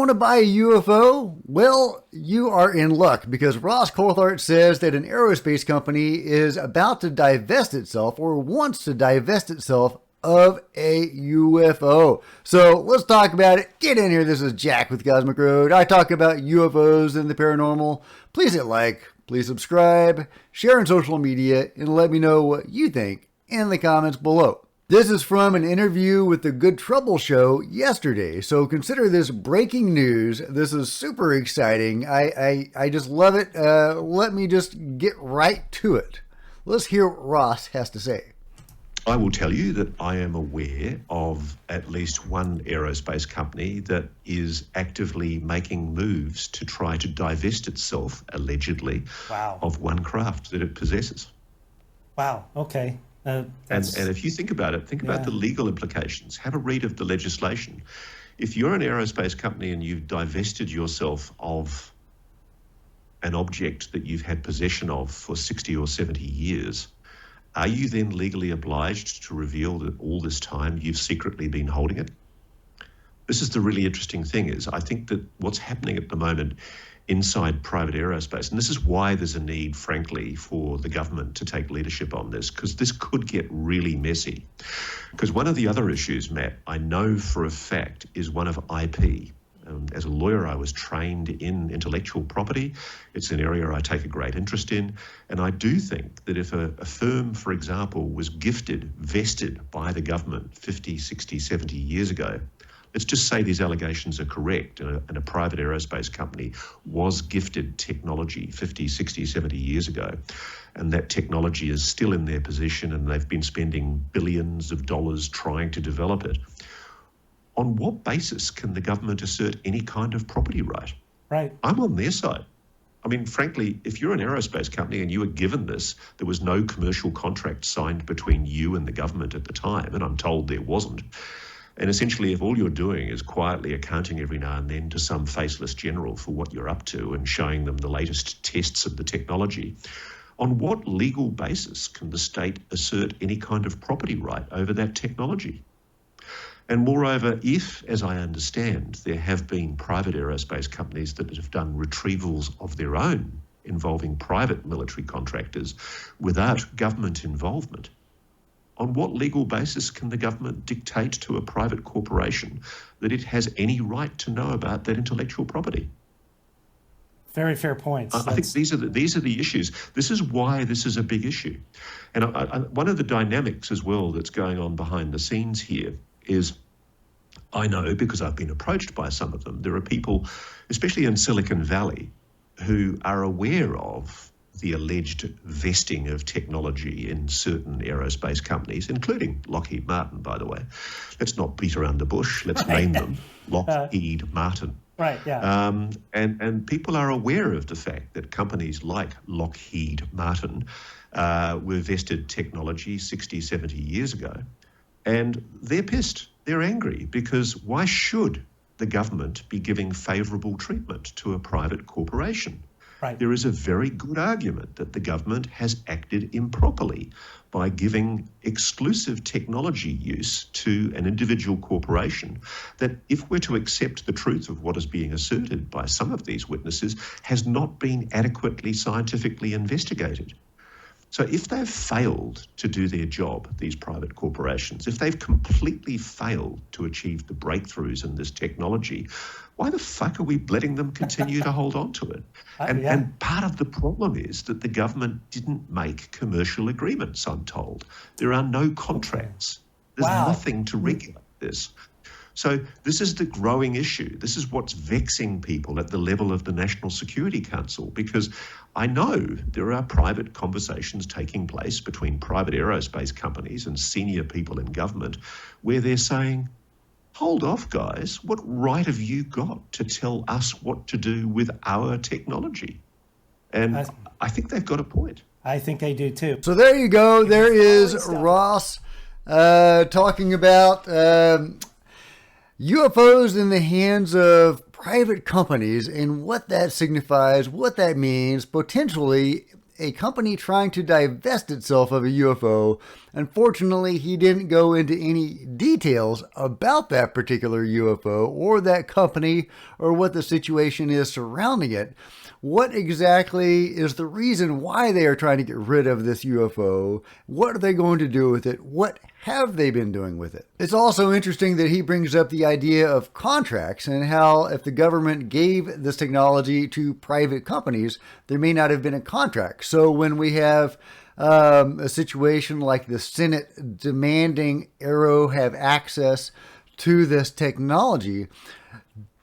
want to buy a UFO? Well, you are in luck because Ross Coulthart says that an aerospace company is about to divest itself or wants to divest itself of a UFO. So let's talk about it. Get in here. This is Jack with Cosmic Road. I talk about UFOs and the paranormal. Please hit like, please subscribe, share on social media, and let me know what you think in the comments below. This is from an interview with the Good Trouble Show yesterday, so consider this breaking news. This is super exciting. I just love it. Let me just get right to it. Let's hear what Ross has to say. I will tell you that I am aware of at least one aerospace company that is actively making moves to try to divest itself, allegedly, of one craft that it possesses. Wow, okay. And if you think about it, think about the legal implications. Have a read of the legislation. If you're an aerospace company and you've divested yourself of an object that you've had possession of for 60 or 70 years, are you then legally obliged to reveal that all this time you've secretly been holding it? This is the really interesting thing is I think that what's happening at the moment inside private aerospace, and this is why there's a need, frankly, for the government to take leadership on this, because this could get really messy. Because one of the other issues, Matt, I know for a fact is one of IP. As a lawyer, I was trained in intellectual property. It's an area I take a great interest in. And I do think that if a firm, for example, was vested by the government 50, 60, 70 years ago, let's just say these allegations are correct, and a private aerospace company was gifted technology 50, 60, 70 years ago, and that technology is still in their possession and they've been spending billions of dollars trying to develop it. On what basis can the government assert any kind of property right? Right. I'm on their side. I mean, frankly, if you're an aerospace company and you were given this, there was no commercial contract signed between you and the government at the time, and I'm told there wasn't. And essentially, if all you're doing is quietly accounting every now and then to some faceless general for what you're up to and showing them the latest tests of the technology, on what legal basis can the state assert any kind of property right over that technology? And moreover, if, as I understand, there have been private aerospace companies that have done retrievals of their own involving private military contractors without government involvement, on what legal basis can the government dictate to a private corporation that it has any right to know about that intellectual property? Very fair points. I think these are the issues. This is why this is a big issue. And one of the dynamics as well that's going on behind the scenes here is, I know because I've been approached by some of them, there are people, especially in Silicon Valley, who are aware of the alleged vesting of technology in certain aerospace companies, including Lockheed Martin, by the way. Let's not beat around the bush. Let's name them Lockheed Martin. Right, yeah. And people are aware of the fact that companies like Lockheed Martin were vested technology 60, 70 years ago. And they're pissed. They're angry because why should the government be giving favourable treatment to a private corporation? Right. There is a very good argument that the government has acted improperly by giving exclusive technology use to an individual corporation that, if we're to accept the truth of what is being asserted by some of these witnesses, has not been adequately scientifically investigated. So if they've failed to do their job, these private corporations, if they've completely failed to achieve the breakthroughs in this technology, why the fuck are we letting them continue to hold on to it? And part of the problem is that the government didn't make commercial agreements, I'm told. There are no contracts. There's nothing to regulate this. So this is the growing issue. This is what's vexing people at the level of the National Security Council, because I know there are private conversations taking place between private aerospace companies and senior people in government where they're saying, hold off, guys. What right have you got to tell us what to do with our technology? And I think they've got a point. I think they do too. So there you go. There is Ross talking about UFOs in the hands of private companies and what that signifies, what that means potentially a company trying to divest itself of a UFO. Unfortunately, he didn't go into any details about that particular UFO or that company or what the situation is surrounding it. What exactly is the reason why they are trying to get rid of this UFO? What are they going to do with it? What have they been doing with it? It's also interesting that he brings up the idea of contracts and how if the government gave this technology to private companies, there may not have been a contract. So when we have a situation like the Senate demanding Aero have access to this technology,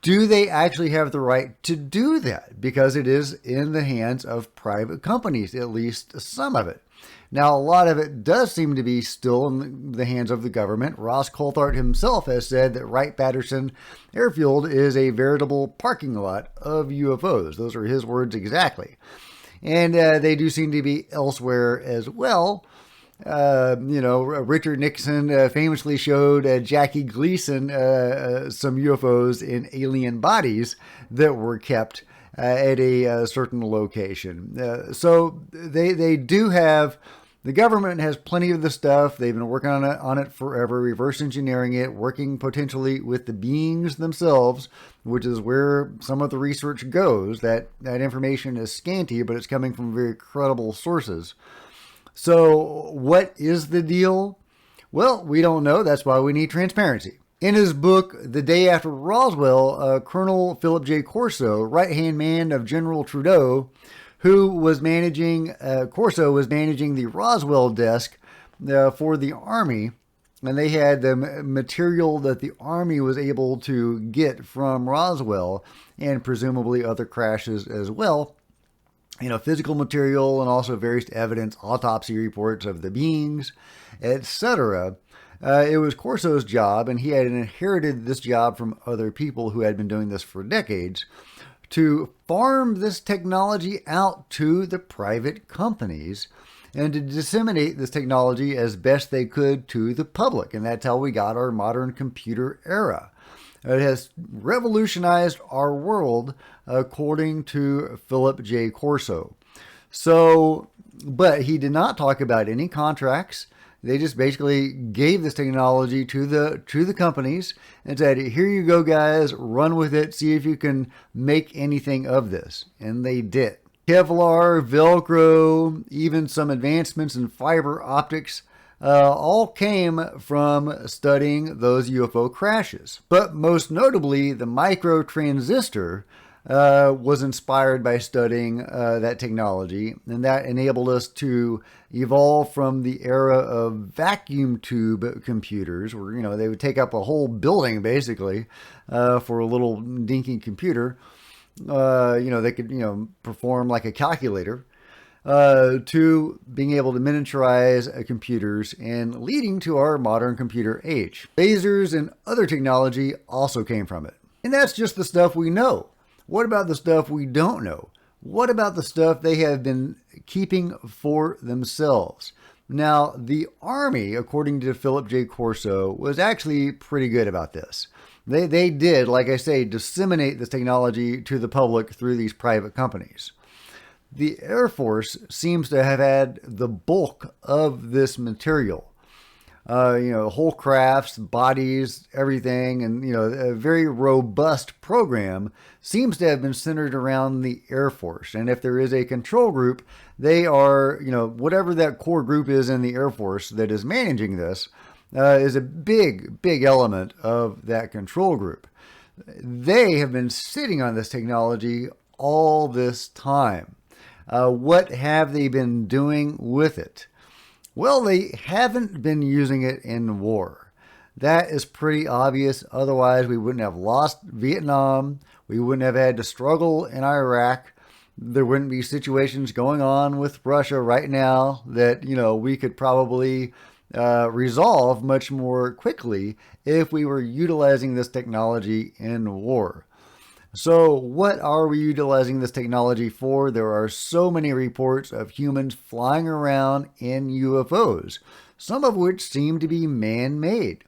do they actually have the right to do that? Because it is in the hands of private companies, at least some of it. Now, a lot of it does seem to be still in the hands of the government. Ross Coulthart himself has said that Wright-Patterson Airfield is a veritable parking lot of UFOs. Those are his words exactly. And they do seem to be elsewhere as well. Richard Nixon famously showed Jackie Gleason some UFOs in alien bodies that were kept at a certain location. So they do have, the government has plenty of the stuff. They've been working on it forever, reverse engineering it, working potentially with the beings themselves, which is where some of the research goes. That information is scanty, but it's coming from very credible sources. So what is the deal? Well, we don't know. That's why we need transparency. In his book, The Day After Roswell, Colonel Philip J. Corso, right-hand man of General Trudeau, who was managing, Corso was managing the Roswell desk for the Army, and they had the material that the Army was able to get from Roswell, and presumably other crashes as well. Physical material and also various evidence, autopsy reports of the beings, etc. It was Corso's job, and he had inherited this job from other people who had been doing this for decades, to farm this technology out to the private companies and to disseminate this technology as best they could to the public. And that's how we got our modern computer era. It has revolutionized our world, according to Philip J. Corso. So, but he did not talk about any contracts. They just basically gave this technology to the companies and said, here you go, guys, run with it, see if you can make anything of this. And they did. Kevlar, Velcro, even some advancements in fiber optics, all came from studying those UFO crashes. But most notably, the micro transistor was inspired by studying that technology, and that enabled us to evolve from the era of vacuum tube computers, where they would take up a whole building basically for a little dinky computer. They could perform like a calculator. To being able to miniaturize computers and leading to our modern computer age. Lasers and other technology also came from it. And that's just the stuff we know. What about the stuff we don't know? What about the stuff they have been keeping for themselves? Now, the Army, according to Philip J. Corso, was actually pretty good about this. They did, like I say, disseminate this technology to the public through these private companies. The Air Force seems to have had the bulk of this material. Whole crafts, bodies, everything, and, a very robust program seems to have been centered around the Air Force. And if there is a control group, they are, whatever that core group is in the Air Force that is managing this, is a big, big element of that control group. They have been sitting on this technology all this time. What have they been doing with it? Well, they haven't been using it in war. That is pretty obvious. Otherwise, we wouldn't have lost Vietnam. We wouldn't have had to struggle in Iraq. There wouldn't be situations going on with Russia right now that, we could probably resolve much more quickly if we were utilizing this technology in war. So what are we utilizing this technology for? There are so many reports of humans flying around in UFOs, some of which seem to be man-made.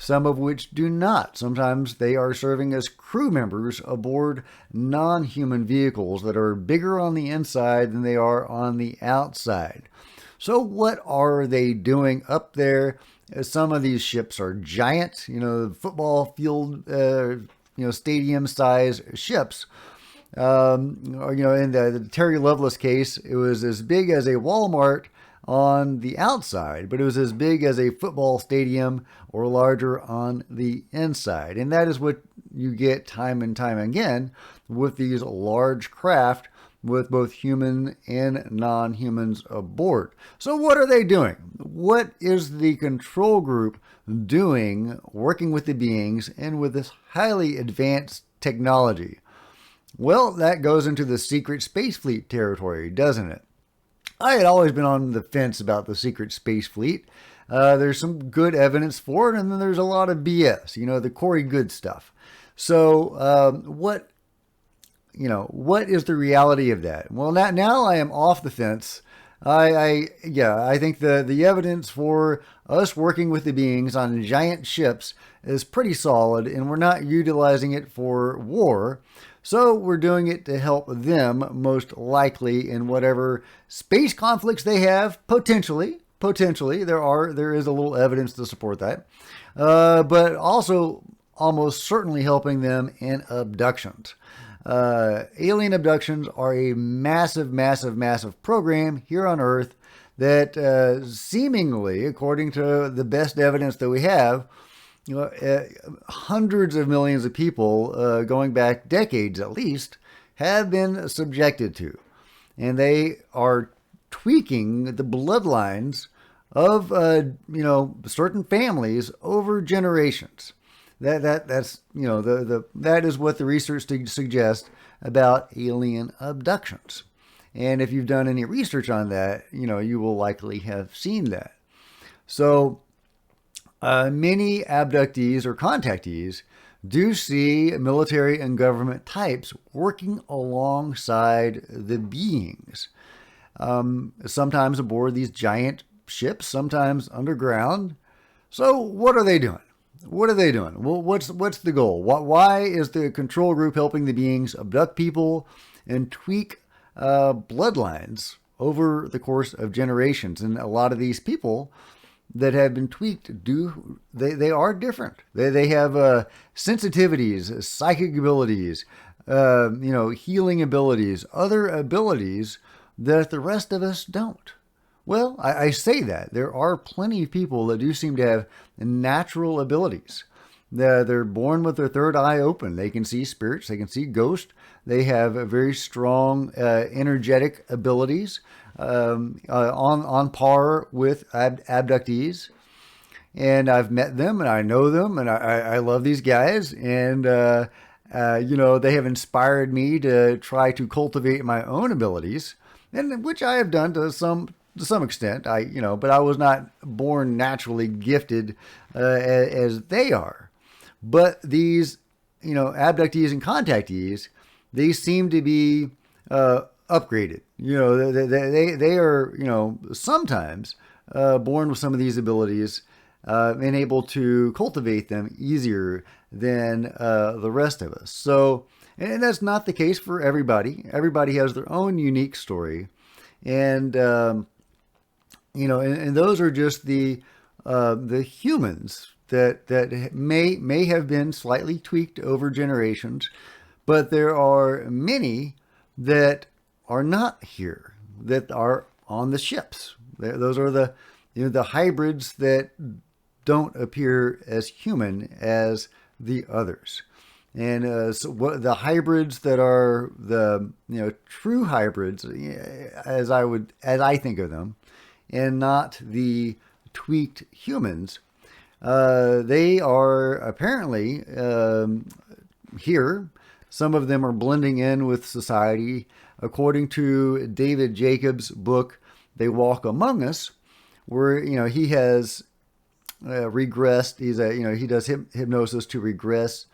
some of which do not. Sometimes they are serving as crew members aboard non-human vehicles that are bigger on the inside than they are on the outside. So what are they doing up there? Some of these ships are giant, football field, stadium size ships. In the Terry Lovelace case, it was as big as a Walmart on the outside, but it was as big as a football stadium or larger on the inside. And that is what you get time and time again with these large craft with both human and non-humans aboard. So what are they doing? What is the control group doing working with the beings and with this highly advanced technology? Well, that goes into the secret space fleet territory, doesn't it? I had always been on the fence about the secret space fleet. There's some good evidence for it, and then there's a lot of BS, the Corey Good stuff. So what is the reality of that? Well, now I am off the fence. I think the evidence for us working with the beings on giant ships is pretty solid, and we're not utilizing it for war. So we're doing it to help them most likely in whatever space conflicts they have, potentially. There is a little evidence to support that. But also almost certainly helping them in abductions. Alien abductions are a massive, massive, massive program here on Earth that seemingly, according to the best evidence that we have, hundreds of millions of people, going back decades at least, have been subjected to. And they are tweaking the bloodlines of, certain families over generations. That is what the research suggests about alien abductions. And if you've done any research on that, you will likely have seen that. So many abductees or contactees do see military and government types working alongside the beings. Sometimes aboard these giant ships, sometimes underground. So what are they doing? Well, what's the goal? Why is the control group helping the beings abduct people and tweak bloodlines over the course of generations? And a lot of these people that have been tweaked they are different. They have sensitivities, psychic abilities, healing abilities, other abilities that the rest of us don't. Well, I say that. There are plenty of people that do seem to have natural abilities. They're born with their third eye open. They can see spirits. They can see ghosts. They have very strong energetic abilities on par with abductees. And I've met them and I know them and I love these guys. And, they have inspired me to try to cultivate my own abilities, and which I have done to some extent. But I was not born naturally gifted as they are. But these, abductees and contactees, they seem to be upgraded. They are, sometimes born with some of these abilities and able to cultivate them easier than the rest of us. So, and that's not the case for everybody. Everybody has their own unique story. And, and those are just the humans that may have been slightly tweaked over generations, but there are many that are not here, that are on the ships. Those are the hybrids that don't appear as human as the others. And so the hybrids that are the true hybrids, as I think of them, and not the tweaked humans, they are apparently here. Some of them are blending in with society. According to David Jacobs' book, They Walk Among Us, where he has regressed. He does hypnosis to regress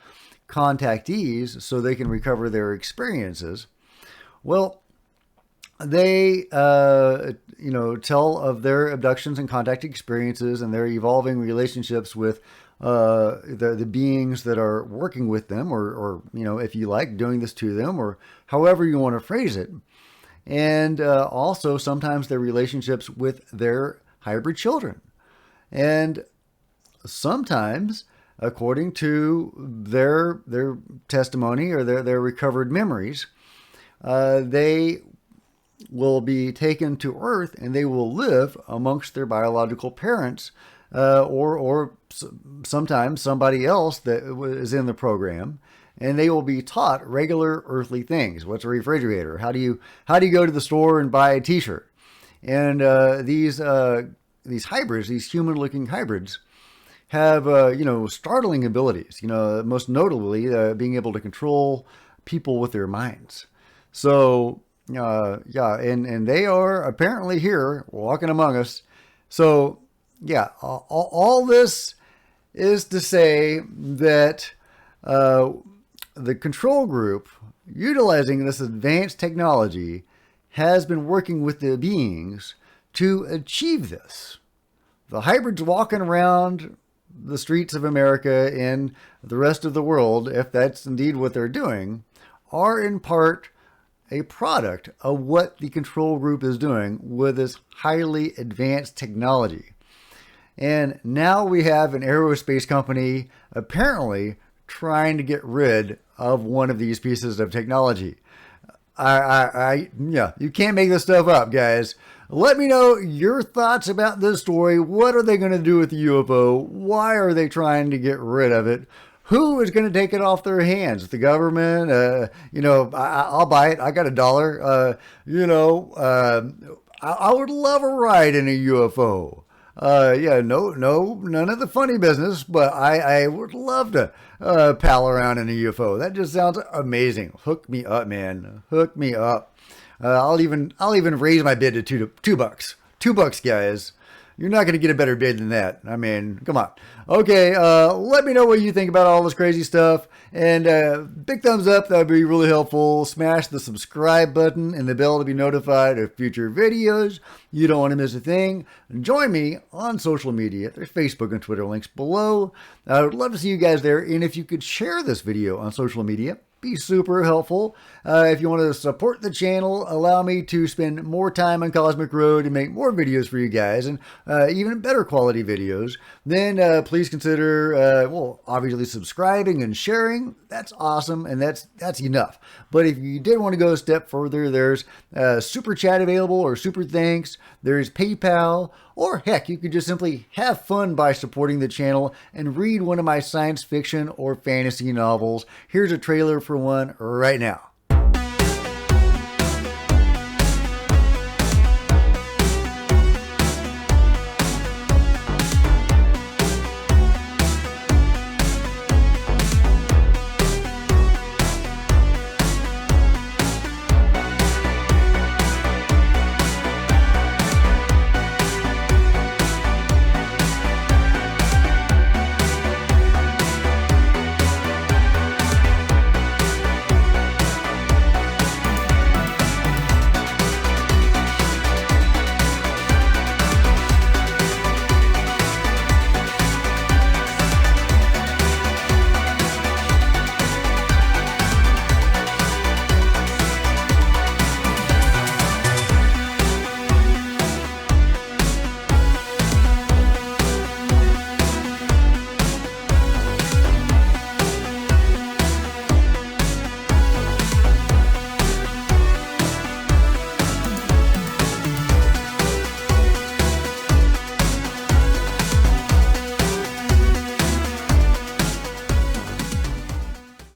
contactees so they can recover their experiences. Well, they tell of their abductions and contact experiences and their evolving relationships with the beings that are working with them, or if you like, doing this to them, or however you want to phrase it. And also sometimes their relationships with their hybrid children. And sometimes, according to their testimony or their recovered memories, they will be taken to Earth and they will live amongst their biological parents, or sometimes somebody else that is in the program, and they will be taught regular earthly things. What's a refrigerator? How do you go to the store and buy a T-shirt? And these hybrids, these human-looking hybrids, have startling abilities. Most notably being able to control people with their minds. So and they are apparently here walking among us. So yeah, all this is to say that the control group, utilizing this advanced technology, has been working with the beings to achieve this. The hybrids walking around the streets of America and the rest of the world, if that's indeed what they're doing, are in part a product of what the control group is doing with this highly advanced technology. And now we have an aerospace company apparently trying to get rid of one of these pieces of technology. Yeah, you can't make this stuff up, guys. Let me know your thoughts about this story. What are they going to do with the UFO? Why are they trying to get rid of it? Who is going to take it off their hands? The government? I'll buy it. I got $1. I would love a ride in a UFO. None of the funny business, but I would love to pal around in a UFO. That just sounds amazing. Hook me up, man. Hook me up. I'll even raise my bid to $2. $2, guys. You're not going to get a better bid than that. I mean, come on. Okay, let me know what you think about all this crazy stuff. And big thumbs up. That would be really helpful. Smash the subscribe button and the bell to be notified of future videos. You don't want to miss a thing. Join me on social media. There's Facebook and Twitter links below. I would love to see you guys there. And if you could share this video on social media, be super helpful. If you want to support the channel, allow me to spend more time on Cosmic Road and make more videos for you guys, and even better quality videos, then please consider, obviously subscribing and sharing. That's awesome, and that's enough. But if you did want to go a step further, there's Super Chat available, or Super Thanks. There's PayPal, or heck, you could just simply have fun by supporting the channel and read one of my science fiction or fantasy novels. Here's a trailer for one right now.